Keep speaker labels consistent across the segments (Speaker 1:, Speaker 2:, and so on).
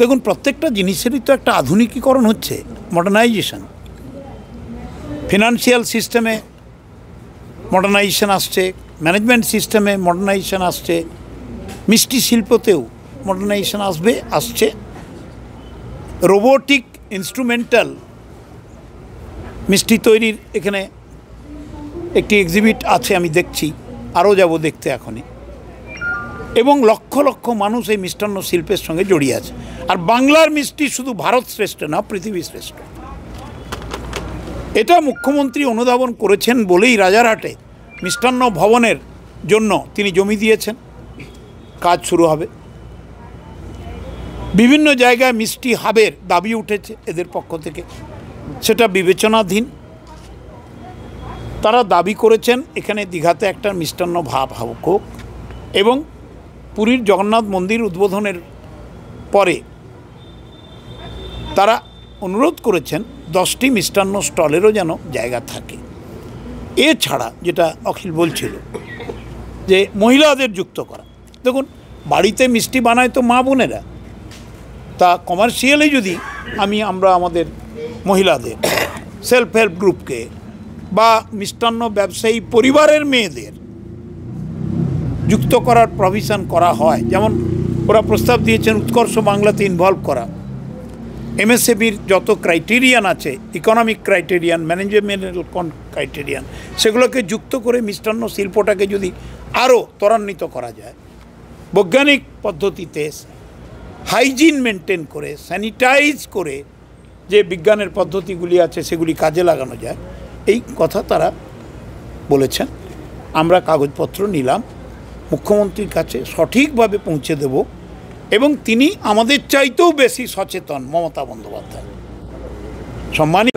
Speaker 1: দেখুন, প্রত্যেকটা জিনিসেরই তো একটা আধুনিকীকরণ হচ্ছে, মডার্নাইজেশন। ফিনান্সিয়াল সিস্টেমে মডার্নাইজেশন আসছে, ম্যানেজমেন্ট সিস্টেমে মডার্নাইজেশন আসছে, মিষ্টি শিল্পতেও মডার্নাইজেশন আসছে। রোবোটিক ইনস্ট্রুমেন্টাল মিষ্টি তৈরির এখানে একটি এক্সিবিট আছে, আমি দেখছি, আরও যাব দেখতে এখনই। এবং লক্ষ লক্ষ মানুষ এই মিষ্টান্ন শিল্পের সঙ্গে জড়িয়ে আছে। আর বাংলার মিষ্টি শুধু ভারত শ্রেষ্ঠ না, পৃথিবী শ্রেষ্ঠ। এটা মুখ্যমন্ত্রী অনুধাবন করেছেন বলেই রাজারহাটে মিষ্টান্ন ভবনের জন্য তিনি জমি দিয়েছেন, কাজ শুরু হবে। বিভিন্ন জায়গায় মিষ্টি হাবের দাবি উঠেছে এদের পক্ষ থেকে, সেটা বিবেচনাধীন। তারা দাবি করেছেন এখানে দীঘাতে একটা মিষ্টান্ন ভাব হোক, এবং পুরীর জগন্নাথ মন্দির উদ্বোধনের পরে তারা অনুরোধ করেছেন 10টি মিষ্টান্ন স্টলেরও যেন জায়গা থাকে। এছাড়া যেটা অখিল বলছিল যে মহিলাদের যুক্ত করা, দেখুন বাড়িতে মিষ্টি বানায় তো মা বোনেরা, তা কমার্শিয়ালি যদি আমরা আমাদের মহিলাদের সেলফ হেল্প গ্রুপকে বা মিষ্টান্ন ব্যবসায়ী পরিবারের মেয়েদের যুক্ত করার প্রভিশন করা হয়, যেমন ওরা প্রস্তাব দিয়েছেন উৎকর্ষ বাংলাতে ইনভলভ করা, এমএসএবির যত ক্রাইটেরিয়ান আছে, ইকোনমিক ক্রাইটেরিয়ান, ম্যানেজমেন্টাল ক্রাইটেরিয়ান, সেগুলোকে যুক্ত করে মিষ্টান্ন শিল্পটাকে যদি আরও ত্বরান্বিত করা যায়, বৈজ্ঞানিক পদ্ধতিতে হাইজিন মেনটেন করে, স্যানিটাইজ করে যে বিজ্ঞানের পদ্ধতিগুলি আছে সেগুলি কাজে লাগানো যায়, এই কথা তারা বলেছেন। আমরা কাগজপত্র নিলাম, মুখ্যমন্ত্রীর কাছে সঠিকভাবে পৌঁছে দেব, এবং তিনি আমাদের চাইতেও বেশি সচেতন মমতা বন্দ্যোপাধ্যায়। সম্মানিত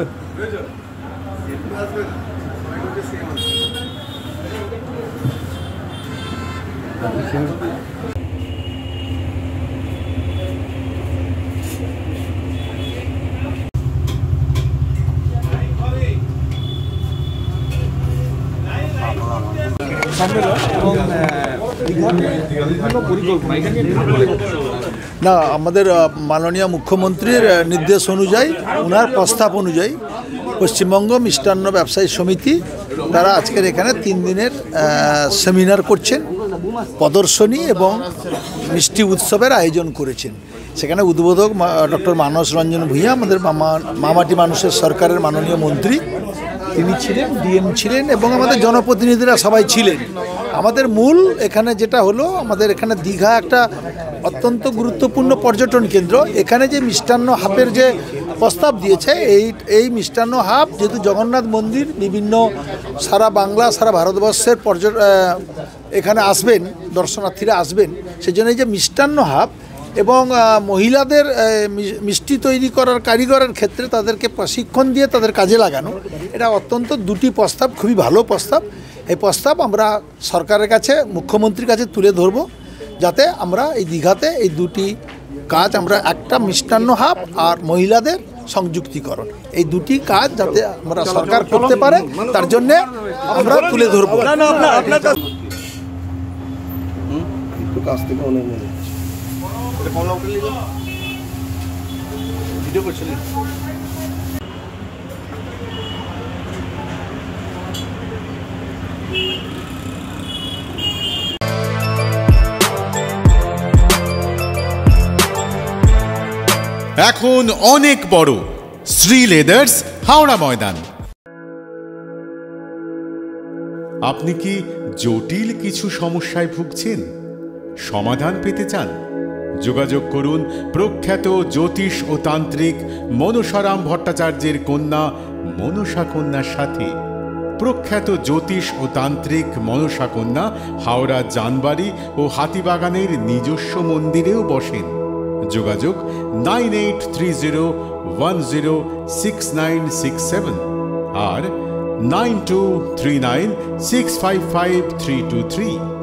Speaker 2: না, আমাদের মাননীয় মুখ্যমন্ত্রীর নির্দেশ অনুযায়ী, ওনার প্রস্তাব অনুযায়ী পশ্চিমবঙ্গ মিষ্টান্ন ব্যবসায়ী সমিতি তারা আজকের এখানে 3 দিনের সেমিনার করছেন, প্রদর্শনী এবং মিষ্টি উৎসবের আয়োজন করেছেন। সেখানে উদ্বোধক ডক্টর মানস রঞ্জন ভূঁইয়া, আমাদের মামাটি মানুষের সরকারের মাননীয় মন্ত্রী, তিনি ছিলেন, ডিএম ছিলেন, এবং আমাদের জনপ্রতিনিধিরা সবাই ছিলেন। আমাদের মূল এখানে যেটা হলো, আমাদের এখানে দীঘা একটা অত্যন্ত গুরুত্বপূর্ণ পর্যটন কেন্দ্র। এখানে যে মিষ্টান্ন হাবের যে প্রস্তাব দিয়েছে, এই মিষ্টান্ন হাব যেহেতু জগন্নাথ মন্দির বিভিন্ন সারা বাংলা, সারা ভারতবর্ষের এখানে আসবেন, দর্শনার্থীরা আসবেন, সেজন্য এই যে মিষ্টান্ন হাব এবং মহিলাদের মিষ্টি তৈরি করার কারিগরের ক্ষেত্রে তাদেরকে প্রশিক্ষণ দিয়ে তাদের কাজে লাগানো, এটা অত্যন্ত 2টি প্রস্তাব, খুবই ভালো প্রস্তাব। এই প্রস্তাব আমরা সরকারের কাছে, মুখ্যমন্ত্রীর কাছে তুলে ধরব, যাতে আমরা এই দীঘাতে এই 2টি কাজ, আমরা একটা মিষ্টান্ন হাব আর মহিলাদের সংযুক্তিকরণ, এই 2টি কাজ যাতে আমরা সরকার করতে পারে, তার জন্যে আমরা তুলে ধরব।
Speaker 3: এখন অনেক বড় শ্রী লেদার্স, হাওড়া ময়দান। আপনি কি জটিল কিছু সমস্যায় ভুগছেন, সমাধান পেতে চান? যোগাযোগ করুন প্রখ্যাত জ্যোতিষ ও তান্ত্রিক মনসারাম ভট্টাচার্যের কন্যা মনসা কন্যার সাথে। প্রখ্যাত জ্যোতিষ ও তান্ত্রিক মনসা কন্যা হাওড়া জানবাড়ি ও হাতিবাগানের নিজস্ব মন্দিরেও বসেন। যোগাযোগ 9830106967 আর 9239655323।